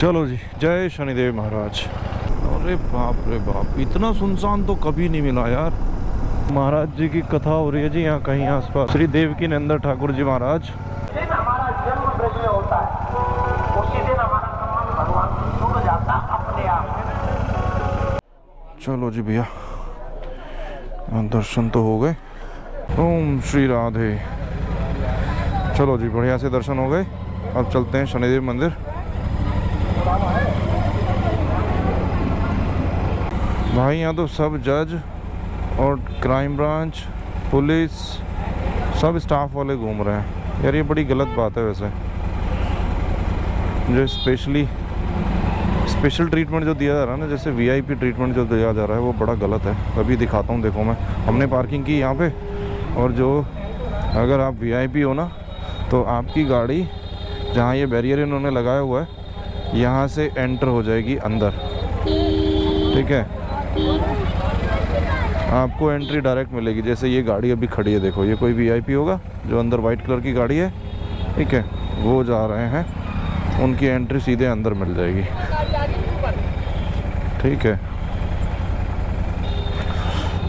चलो जी, जय शनिदेव महाराज। अरे बाप रे बाप, इतना सुनसान तो कभी नहीं मिला यार। महाराज जी की कथा हो रही है जी यहाँ कहीं आसपास। श्री देवकी नंदन ठाकुर जी महाराज। हमारा जन्म ब्रज में होता है, उसी दिन हमारा संबंध भगवान से जुड़ जाता अपने आप। चलो जी भैया, दर्शन तो हो गए। ओम श्री राधे। चलो जी, बढ़िया से दर्शन हो गए। अब चलते हैं शनिदेव मंदिर। भाई यहाँ तो सब जज और क्राइम ब्रांच, पुलिस, सब स्टाफ वाले घूम रहे हैं यार। ये बड़ी गलत बात है वैसे। जो स्पेशल ट्रीटमेंट जो दिया जा रहा है ना, जैसे वीआईपी ट्रीटमेंट जो दिया जा रहा है, वो बड़ा गलत है। अभी दिखाता हूँ, देखो मैं, हमने पार्किंग की यहाँ पे, और जो अगर आप वीआईपी हो ना, तो आपकी गाड़ी जहाँ ये बैरियर इन्होंने लगाया हुआ है, यहाँ से एंटर हो जाएगी अंदर, ठीक है। आपको एंट्री डायरेक्ट मिलेगी। जैसे ये गाड़ी अभी खड़ी है, देखो, ये कोई वीआईपी होगा जो अंदर वाइट कलर की गाड़ी है, ठीक है, वो जा रहे हैं, उनकी एंट्री सीधे अंदर मिल जाएगी, ठीक है।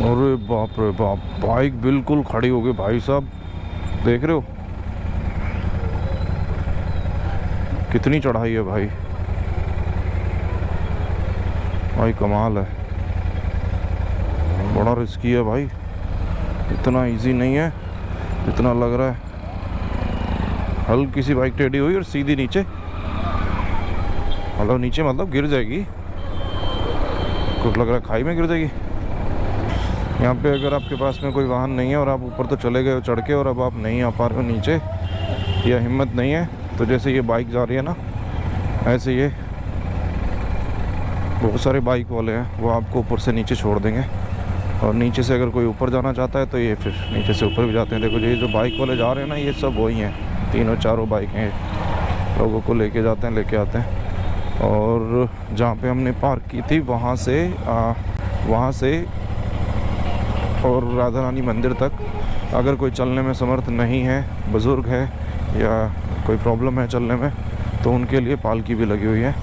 अरे बाप रे बाप, बाइक बिल्कुल खड़ी हो गई भाई साहब, देख रहे हो कितनी चढ़ाई है भाई। भाई कमाल है, बड़ा रिस्की है भाई, इतना इजी नहीं है जितना लग रहा है। हल्की सी बाइक टेढ़ी हुई और सीधी नीचे, मतलब नीचे मतलब गिर जाएगी, कुछ लग रहा है खाई में गिर जाएगी। यहाँ पे अगर आपके पास में कोई वाहन नहीं है और आप ऊपर तो चले गए चढ़ के, और अब आप नहीं आ पा रहे हो नीचे, या हिम्मत नहीं है, तो जैसे ये बाइक जा रही है ना, ऐसे ये बहुत सारे बाइक वाले हैं, वो आपको ऊपर से नीचे छोड़ देंगे। और नीचे से अगर कोई ऊपर जाना चाहता है तो ये फिर नीचे से ऊपर भी जाते हैं। देखो ये जो बाइक वाले जा रहे हैं ना, ये सब वही हैं, तीनों चारों बाइक हैं, लोगों को लेके जाते हैं, लेके आते हैं। और जहाँ पे हमने पार्क की थी, वहाँ से और राधा रानी मंदिर तक अगर कोई चलने में समर्थ नहीं है, बुज़ुर्ग है या कोई प्रॉब्लम है चलने में, तो उनके लिए पालकी भी लगी हुई है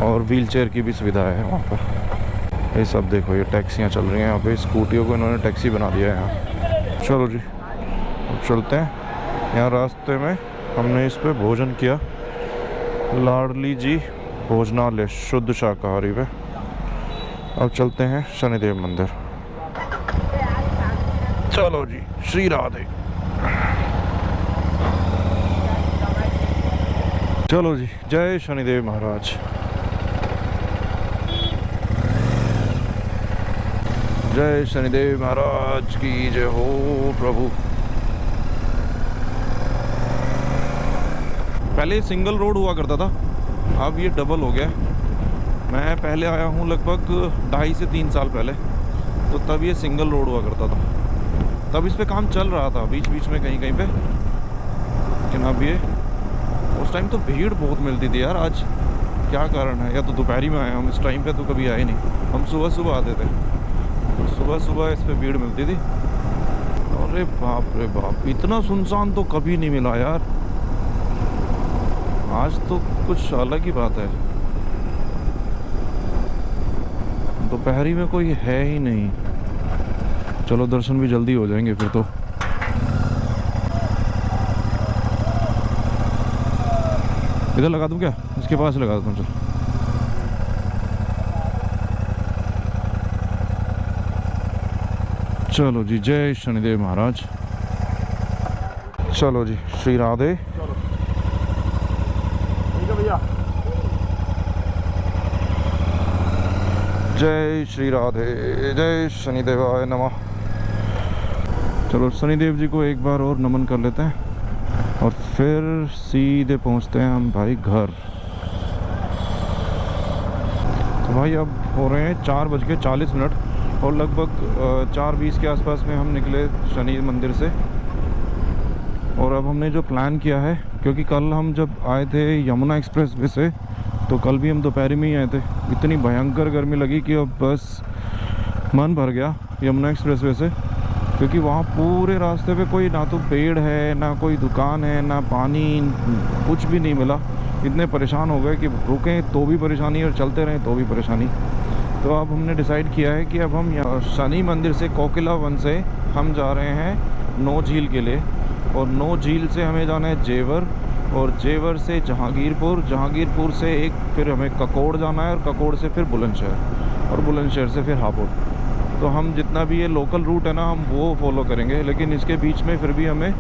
और व्हील चेयर की भी सुविधा है वहाँ पर। ये सब देखो, ये टैक्सियाँ चल रही हैं यहाँ पे, स्कूटियों को इन्होंने टैक्सी बना दिया है यहाँ। चलो जी, अब चलते हैं। यहाँ रास्ते में हमने इस पे भोजन किया, लाडली जी भोजनालय शुद्ध शाकाहारी पे। अब चलते हैं शनिदेव मंदिर। चलो जी, श्री राधे। चलो जी, जय शनिदेव महाराज। जय शनिदेव महाराज की जय हो प्रभु। पहले सिंगल रोड हुआ करता था, अब ये डबल हो गया। मैं पहले आया हूँ लगभग 2.5 से 3 साल पहले, तो तब ये सिंगल रोड हुआ करता था। तब इस पे काम चल रहा था बीच बीच में कहीं कहीं पे, लेकिन अब ये, उस टाइम तो भीड़ बहुत मिलती थी यार। आज क्या कारण है, या तो दोपहरी में आए हम, इस टाइम पे तो कभी आए नहीं, हम सुबह सुबह आते थे, तो सुबह सुबह इस पे भीड़ मिलती थी। अरे बाप रे बाप, इतना सुनसान तो कभी नहीं मिला यार। आज तो कुछ अलग ही बात है, दोपहरी में कोई है ही नहीं। चलो दर्शन भी जल्दी हो जाएंगे फिर तो। इधर लगा दूं क्या, इसके पास लगा देता हूँ। चल चलो जी, जय शनिदेव महाराज। चलो जी, श्री राधे। जय श्री राधे, जय शनिदेवाय नमः। चलो शनिदेव जी को एक बार और नमन कर लेते हैं और फिर सीधे पहुंचते हैं हम भाई घर। तो भाई अब हो रहे हैं 4:40 और लगभग 4:20 के आसपास में हम निकले शनि मंदिर से। और अब हमने जो प्लान किया है, क्योंकि कल हम जब आए थे यमुना एक्सप्रेस वे से, तो कल भी हम दोपहर में ही आए थे। इतनी भयंकर गर्मी लगी कि अब बस मन भर गया यमुना एक्सप्रेस वे से, क्योंकि वहाँ पूरे रास्ते पे कोई ना तो पेड़ है, ना कोई दुकान है, ना पानी, कुछ भी नहीं मिला। इतने परेशान हो गए कि रुकें तो भी परेशानी और चलते रहें तो भी परेशानी। तो अब हमने डिसाइड किया है कि अब हम यहाँ शनि मंदिर से कोकिला वन से हम जा रहे हैं नौ झील के लिए, और नौ झील से हमें जाना है जेवर, और जेवर से जहांगीरपुर, जहांगीरपुर से एक फिर हमें ककोड़ जाना है, और ककोड़ से फिर बुलंदशहर, और बुलंदशहर से फिर हापुड़। तो हम जितना भी ये लोकल रूट है ना हम वो फॉलो करेंगे, लेकिन इसके बीच में फिर भी हमें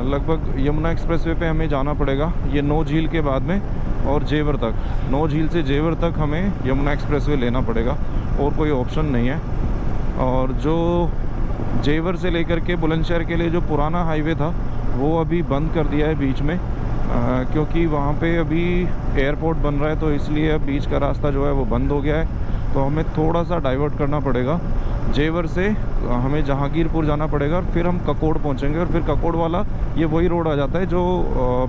लगभग यमुना एक्सप्रेसवे पे हमें जाना पड़ेगा ये नौ झील के बाद में, और जेवर तक, नौ झील से जेवर तक हमें यमुना एक्सप्रेसवे लेना पड़ेगा, और कोई ऑप्शन नहीं है। और जो जेवर से लेकर के बुलंदशहर के लिए जो पुराना हाईवे था वो अभी बंद कर दिया है बीच में, क्योंकि वहाँ पे अभी एयरपोर्ट बन रहा है, तो इसलिए अब बीच का रास्ता जो है वो बंद हो गया है। तो हमें थोड़ा सा डाइवर्ट करना पड़ेगा, जेवर से हमें जहांगीरपुर जाना पड़ेगा, फिर हम ककोड़ पहुँचेंगे, और फिर ककोड़ वाला ये वही रोड आ जाता है जो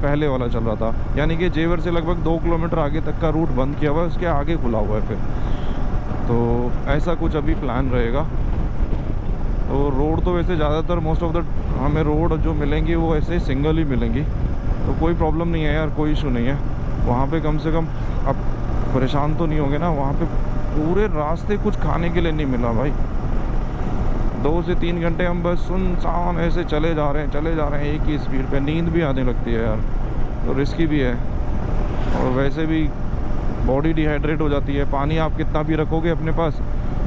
पहले वाला चल रहा था, यानी कि जेवर से लगभग 2 किलोमीटर आगे तक का रूट बंद किया हुआ है, उसके आगे खुला हुआ है फिर। तो ऐसा कुछ अभी प्लान रहेगा। तो रोड तो वैसे ज़्यादातर मोस्ट ऑफ द हमें रोड जो मिलेंगी वो ऐसे सिंगल ही मिलेंगी, तो कोई प्रॉब्लम नहीं है यार, कोई इशू नहीं है वहाँ पे। कम से कम अब परेशान तो नहीं होंगे ना, वहाँ पे पूरे रास्ते कुछ खाने के लिए नहीं मिला भाई। 2 से 3 घंटे हम बस सुनसान ऐसे चले जा रहे हैं एक ही स्पीड पे, नींद भी आने लगती है यार, तो रिस्की भी है, और वैसे भी बॉडी डिहाइड्रेट हो जाती है। पानी आप कितना भी रखोगे अपने पास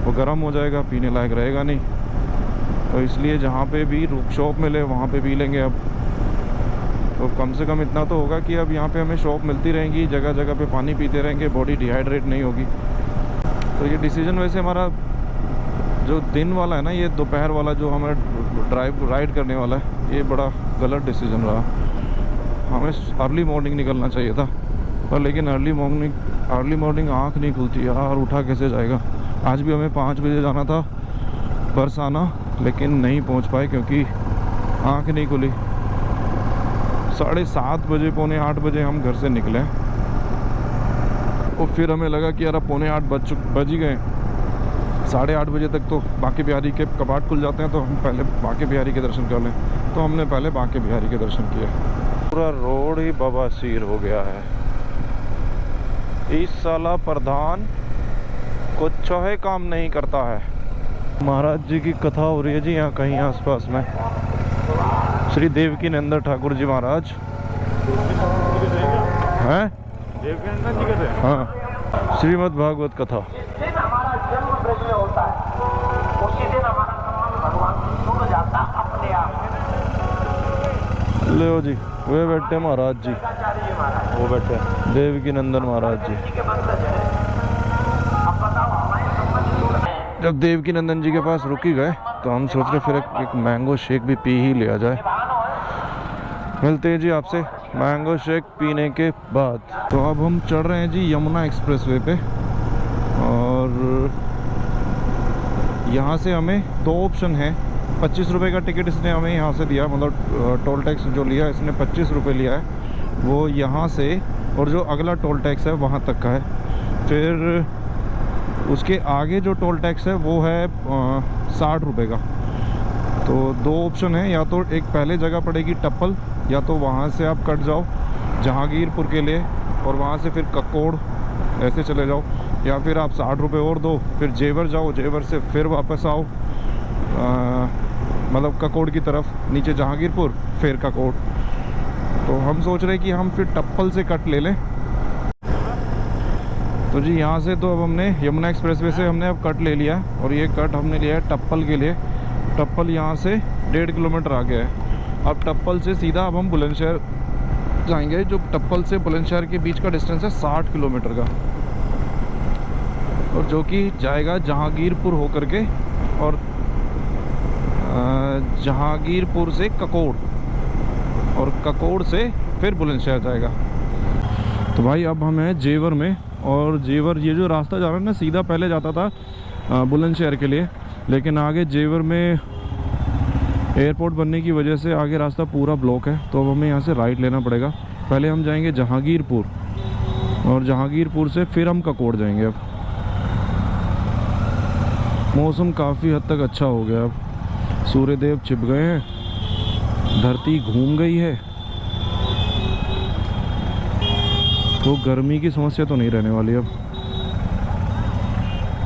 वो गर्म हो जाएगा, पीने लायक रहेगा नहीं। तो इसलिए जहाँ पे भी शॉप मिले वहाँ पे पी लेंगे अब। तो कम से कम इतना तो होगा कि अब यहाँ पे हमें शॉप मिलती रहेंगी, जगह जगह पे पानी पीते रहेंगे, बॉडी डिहाइड्रेट नहीं होगी। तो ये डिसीजन वैसे हमारा जो दिन वाला है ना, ये दोपहर वाला जो हमें राइड करने वाला है, ये बड़ा गलत डिसीजन रहा। हमें अर्ली मॉर्निंग निकलना चाहिए था, पर लेकिन अर्ली मॉर्निंग आँख नहीं खुलती यार, उठा कैसे जाएगा। आज भी हमें 5 बजे जाना था बरसाना, लेकिन नहीं पहुंच पाए क्योंकि आँख नहीं खुली। 7:30 बजे, पौने 8 बजे हम घर से निकले, और फिर हमें लगा कि यार अब पौने 8 बज ही गए। 8:30 बजे तक तो बांके बिहारी के कपाट खुल जाते हैं, तो हम पहले बांके बिहारी के दर्शन कर लें। तो हमने पहले बांके बिहारी के दर्शन किए। पूरा रोड ही बवासीर हो गया है। इस साला प्रधान कुछ है काम नहीं करता है। महाराज जी की कथा हो रही है जी यहाँ कहीं आसपास में। श्री देवकी नंदन ठाकुर जी महाराज हैं, हाँ, श्रीमद् भागवत कथा। जिस दिन हमारा जन्म ब्रज में होता है उसी दिन हमारा संबंध भगवान से जुड़ जाता अपने आप। ले जी वे बैठे महाराज जी, वो बैठे देवकी नंदन महाराज जी। जब देवकी नंदन जी के पास रुक ही गए तो हम सोच रहे फिर एक मैंगो शेक भी पी ही लिया जाए। मिलते हैं जी आपसे मैंगो शेक पीने के बाद। तो अब हम चढ़ रहे हैं जी यमुना एक्सप्रेसवे पे, और यहाँ से हमें 2 ऑप्शन है। 25 रुपये का टिकट इसने हमें यहाँ से दिया, मतलब टोल टैक्स जो लिया इसने 25 रुपये लिया है, वो यहाँ से, और जो अगला टोल टैक्स है वहाँ तक का है। फिर उसके आगे जो टोल टैक्स है वो है 60 रुपये का। तो 2 ऑप्शन है, या तो एक पहले जगह पड़ेगी टप्पल, या तो वहाँ से आप कट जाओ जहांगीरपुर के लिए और वहाँ से फिर ककोड़ ऐसे चले जाओ, या फिर आप 60 रुपये और दो फिर जेवर जाओ, जेवर से फिर वापस आओ मतलब ककोड़ की तरफ, नीचे जहांगीरपुर फिर ककोड़। तो हम सोच रहे कि हम फिर टप्पल से कट ले लें। तो जी यहाँ से तो अब हमने यमुना एक्सप्रेसवे से हमने अब कट ले लिया, और ये कट हमने लिया है टप्पल के लिए। टप्पल यहाँ से 1.5 किलोमीटर आगे है। अब टप्पल से सीधा अब हम बुलंदशहर जाएंगे, जो टप्पल से बुलंदशहर के बीच का डिस्टेंस है 60 किलोमीटर का, और जो कि जाएगा जहांगीरपुर होकर के, और जहांगीरपुर से ककोड़, और ककोड़ से फिर बुलंदशहर जाएगा। तो भाई अब हम हैं जेवर में, और जेवर ये जो रास्ता जा रहा है ना सीधा पहले जाता था बुलंदशहर के लिए, लेकिन आगे जेवर में एयरपोर्ट बनने की वजह से आगे रास्ता पूरा ब्लॉक है। तो अब हमें यहाँ से राइट लेना पड़ेगा। पहले हम जाएंगे जहांगीरपुर, और जहांगीरपुर से फिर हम ककोड़ जाएंगे। अब मौसम काफ़ी हद तक अच्छा हो गया, अब सूर्यदेव छिप गए हैं, धरती घूम गई है, तो गर्मी की समस्या तो नहीं रहने वाली अब।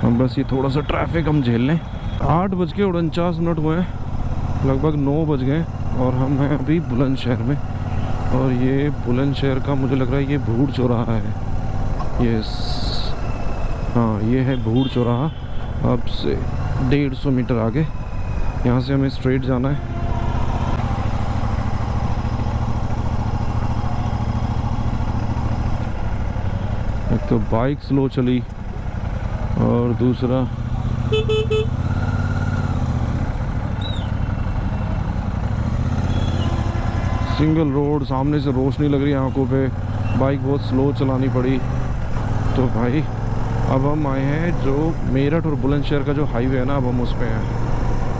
हम बस ये थोड़ा सा ट्रैफिक हम झेल लें। 8:49 हुए हैं, लगभग 9 बज गए और हम हैं अभी बुलंदशहर में। और ये बुलंदशहर का मुझे लग रहा है ये भूड़ चौराहा है। ये हाँ, ये है भूड़ चौराहा। अब से 150 मीटर आगे यहाँ से हमें स्ट्रेट जाना है। एक तो बाइक स्लो चली और दूसरा सिंगल रोड, सामने से रोशनी लग रही है आंखों पे, बाइक बहुत स्लो चलानी पड़ी। तो भाई अब हम आए हैं जो मेरठ और बुलंदशहर का जो हाईवे है ना, अब हम उस पे हैं।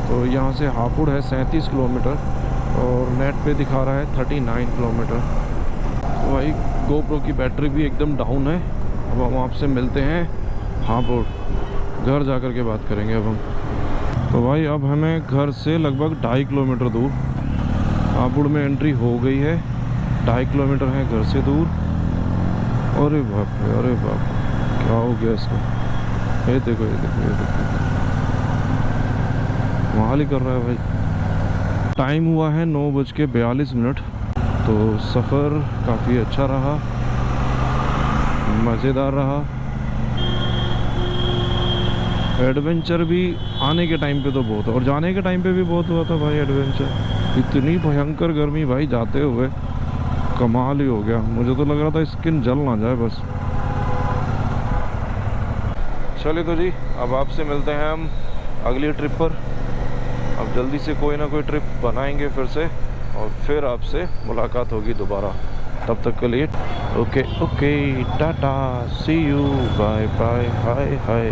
तो यहाँ से हापुड़ है 37 किलोमीटर और नेट पे दिखा रहा है 39 किलोमीटर। तो भाई गोप्रो की बैटरी भी एकदम डाउन है। अब हम आपसे मिलते हैं हापुड़, घर जा कर के बात करेंगे अब हम। तो भाई अब हमें घर से लगभग 2.5 किलोमीटर दूर हापुड़ में एंट्री हो गई है। 2.5 किलोमीटर है घर से दूर। अरे बाप रे, अरे बाप, क्या हो गया इसको? ये देखो, ये देखो, ये देखो, वहाँ ही कर रहा है भाई। टाइम हुआ है 9:42। तो सफ़र काफ़ी अच्छा रहा, मज़ेदार रहा। एडवेंचर भी आने के टाइम पे तो बहुत और जाने के टाइम पे भी बहुत हुआ था भाई एडवेंचर। इतनी भयंकर गर्मी भाई, जाते हुए कमाल ही हो गया। मुझे तो लग रहा था स्किन जल ना जाए बस। चलिए तो जी, अब आपसे मिलते हैं हम अगली ट्रिप पर। अब जल्दी से कोई ना कोई ट्रिप बनाएंगे फिर से और फिर आपसे मुलाकात होगी दोबारा। तब तक के लिए okay okay, tata, see you, bye bye, hi hi.